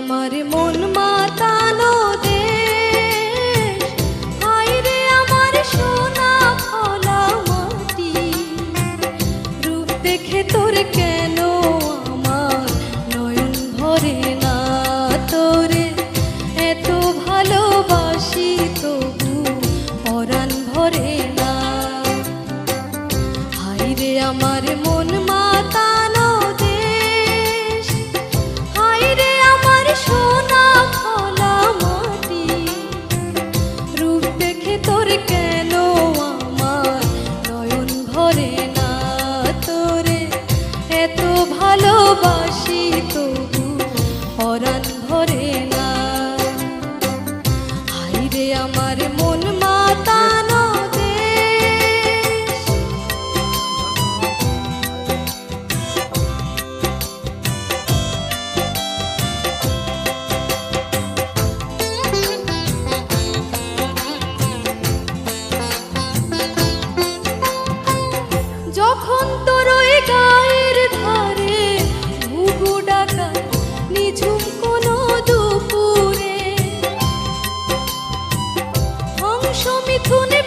আমার মন মাতানো দেশ, হায়রে আমার সোনা ফলা মাটি। রূপ দেখে তোর কেন আমার নয়ন ভরে না, তোরে এত ভালোবাসি তবু পরাণ ভরে না। হায়রে আমার মন মাতানো দেশ, হায়রে আমার সোনা ফলা মাটি। রূপ দেখে তোর কেন আমার নয়ন ভরে না, তোরে এত ভালোবাসি তবু পরাণ ভরে না। হায়রে আমার মন মাতানো যখন তোর ওই গায়ের ধারে ঘুঘু ডাকা নিঝুম কোনো দুপুরে, হংস মিথুনে